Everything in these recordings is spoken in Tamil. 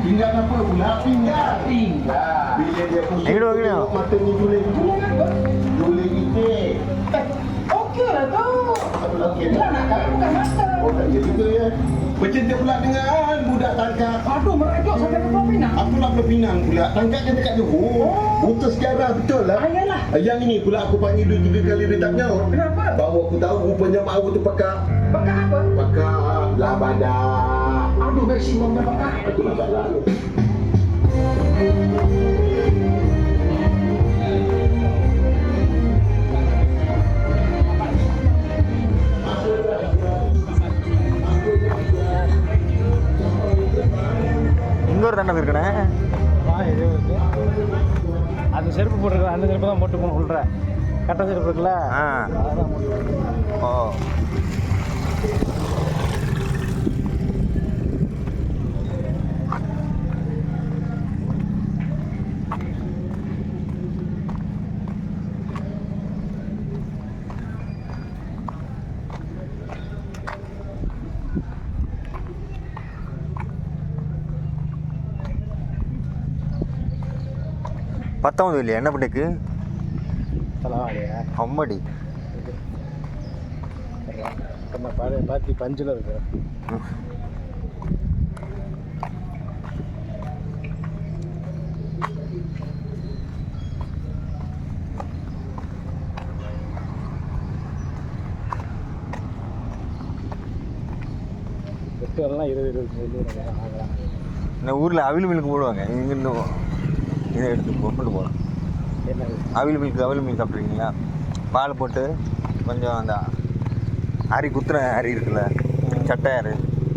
Pinggan apa pula? Pinggan. Bila dia pusing mata ni juling. Juling itik. Okey lah tu. Okey Lah nak kata bukan mata. Oh tak jadi ke ya? Macam dia pula dengan budak tangkap. Aduh merajuk sampai ke Pulau Pinang. Aku nak Pulau Pinang pula. Tangkap kan dekat Johor. Buta sejarah betul lah. Ayalah. Yang ini pula aku panggil dia 3 kali dia tak nyaut. Kenapa? Baru aku tahu rupanya mak aku tu pakar. Bakar apa? Pakar labada. Aduh maksimum dah bakar. Itu masalah tu. இன்னொரு தண்டம் இருக்கணே. இது அந்த செருப்பு போட்டுருக்க அந்த செருப்பு தான் போட்டு போகணும் உள்ள கட்ட செருப்பு இருக்குல்ல அதான் போட்டு. ஓ பத்தாவது இல்லையா என்ன பண்ணிக்கு தலைவாடியா அம்மடி நம்ம பழைய பாத்தி பஞ்சில் இருக்கு. பெட்ரோல்லாம் 20 ஆகலாம். இந்த ஊரில் அவில் மில்க்கு போடுவாங்க. இங்கேருந்து இதை எடுத்து கொண்டு போகலாம். என்னது அவில் மில்க் சாப்பிட்ருக்கீங்களா? பால் போட்டு கொஞ்சம் அந்த அரி குத்துற அரி இருக்குல்ல, சட்டை அரி,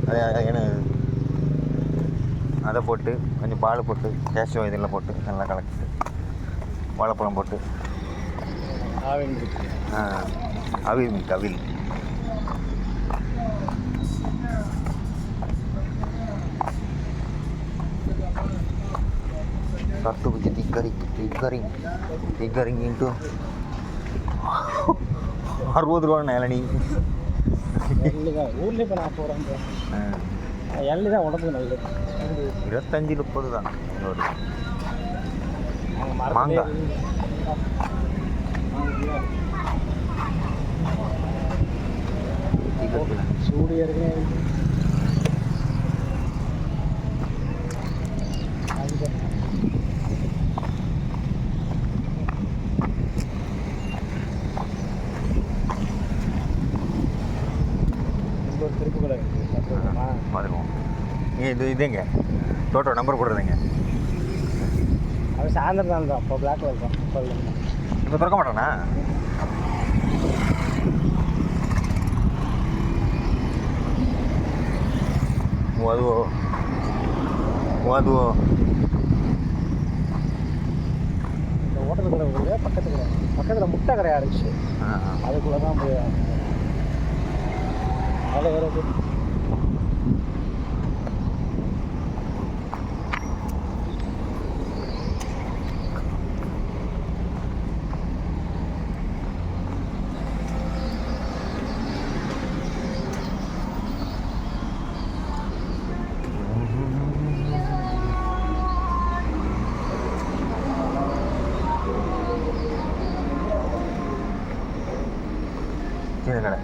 அது என்ன அதை போட்டு கொஞ்சம் பால் போட்டு கேஷ்யூ இதெல்லாம் போட்டு நல்லா கலக்கிட்டு வாழைப்பழம் போட்டு Aavin avil milk avil satu biji tiga ring itu 60 ரூபா இளநீ. எள்ளு தான் ஊர்லேயே இப்போ நான் போகிறேன். எள்ளு தான் உடம்புக்கு நல்லது. 25-30 தான். மாங்காய் சூடு ஏற்கனவே திருப்பு கடை பார்த்துக்குவோம். இதுங்க டோட்டோ நம்பர் போடுறதுங்க. அது சாயந்தரம் தான் அப்போ பிளாக்ல இருக்கும். இப்போ திறக்க மாட்டேண்ணா. அதுவோ இந்த ஹோட்டல் கடை இருக்குது பக்கத்தில் முட்டை கடை ஆரம்பிச்சு அதுக்குள்ளே தான் போய் அதில் வேறு சின்ன கடை.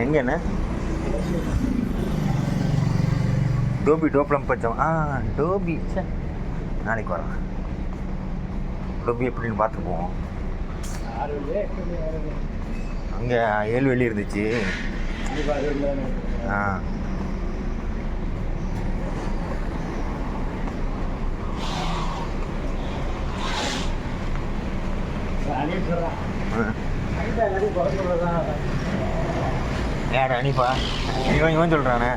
எங்கண்ணே? டோப்ளம் பச்சம். டோபி சே நாளைக்கு வரேன். டோபி எப்படின்னு பார்த்துக்குவோம். அங்கே 7 வெள்ளி இருந்துச்சு. யார் அனிப்பா? இவன் சொல்கிறானே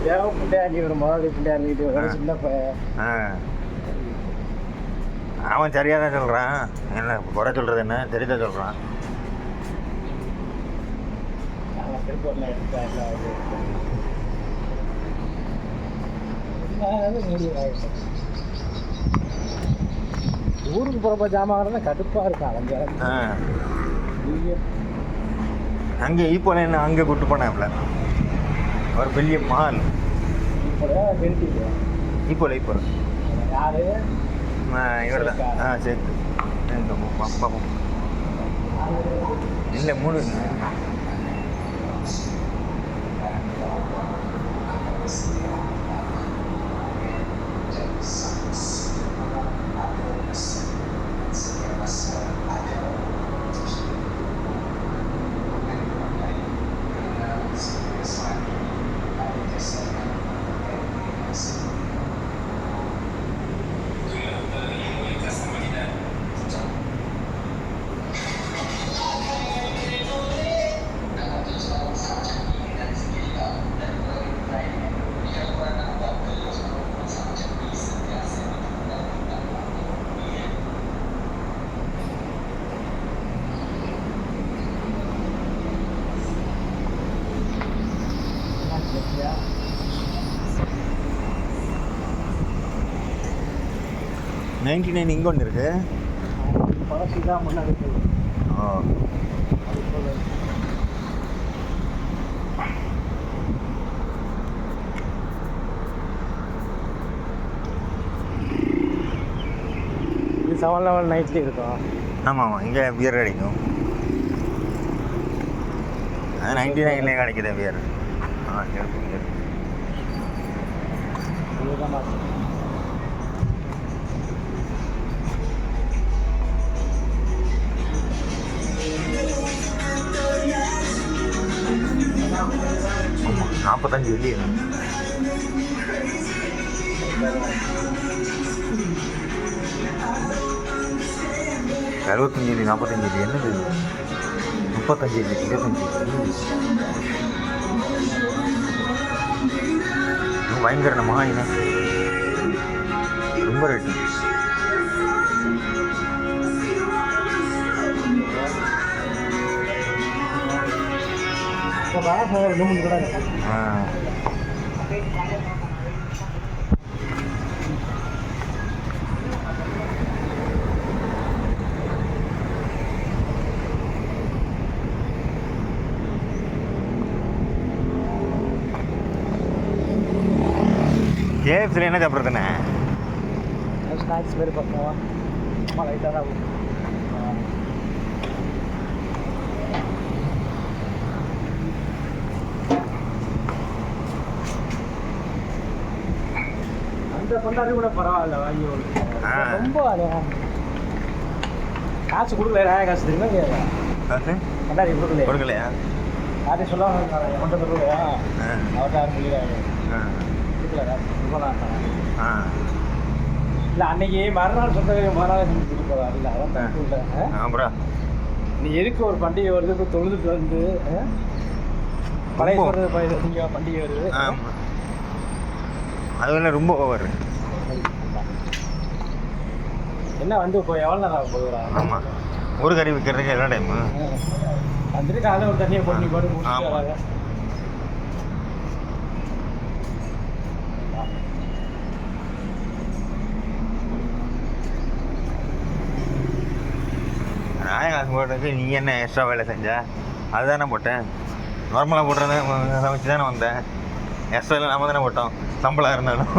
தேவ பிள்ளையாண்டி ஒரு முதலாளி பிள்ளையாண்டிட்டு ஒரு சின்ன பையன். ஆ அவன் சரியாக தான் சொல்கிறான். என்ன குறை சொல்கிறது என்ன சரிதான் சொல்கிறான். திருப்பூரில் எடுத்தாங்க ஊருக்கு போகிறப்ப ஜாமான் கடுப்பாக இருக்கும் அலைஞ்ச. அங்கே ஈப்போல என்ன அங்கே கூட்டு போனாப்ல ஒரு பெரிய மால். ஈப்போல யாரு இவர் தான் சேர்த்து இல்லை 3 99 இங்கே ஒன்று இருக்கு. பழசு தான் முன்னாடி ஓ இது 7-11 நைட்லேயும் இருக்கும். ஆமாம் இங்கே பியர் கிடைக்கும். அது 99 கிடைக்குது பியர். இருக்கும் இருக்கு. இதுதான் மாற்றம். ஆமாம் 45 வெள்ளி. 65 45 என்னது 35 25 பயங்கரமா என்ன ரொம்ப ரேட்டு. கேஎஃப்சியில் என்ன சாப்பிட்றதுண்ணே? ஸ்நாக்ஸ் மாரி பக்கம் லைட்டாக தான் அந்த கொண்டாடி கூட பரவாயில்ல வாங்கி ரொம்ப காசு கொடுக்கல. காசு தெரியுமா காசு கொண்டாடி கொடுக்கலையா? யாரையும் சொல்லுவாங்க கொண்டு ரூபாயா அவர்கிட்ட யாரும் சொல்லிடுறாங்க இல்லை அன்னைக்கு மறுநாள் சொந்த மறுநாள் செஞ்சு போகிறாரு. இல்லை அதான் தப்பு இல்லை. அப்புறம் நீ எதுக்கு ஒரு பண்டிகை வருது இப்போ தொழுதுட்டு வந்து பழைய பழைய பண்டிகை வருது. அதுவெல்லாம் ரொம்ப ஓவர். என்ன வந்து இப்போ எவ்வளோ நேரம் ஆகும் போகுதுரா? ஆமாம் ஒரு கறி விற்கிறதுக்கு எவ்வளோ டைமு? வந்துட்டு காலையில் ஒரு தண்ணியை போட்டு போட்டு வராங்க. காசு போடுறதுக்கு நீ என்ன எக்ஸ்ட்ரா வேலை செஞ்சா? அதுதானே போட்டேன். நார்மலாக போடுறது சமைச்சு தானே வந்தேன். எக்ஸ்ட்ரா இல்லை நம்ம தானே போட்டோம் சம்பளம் இருந்தாலும்.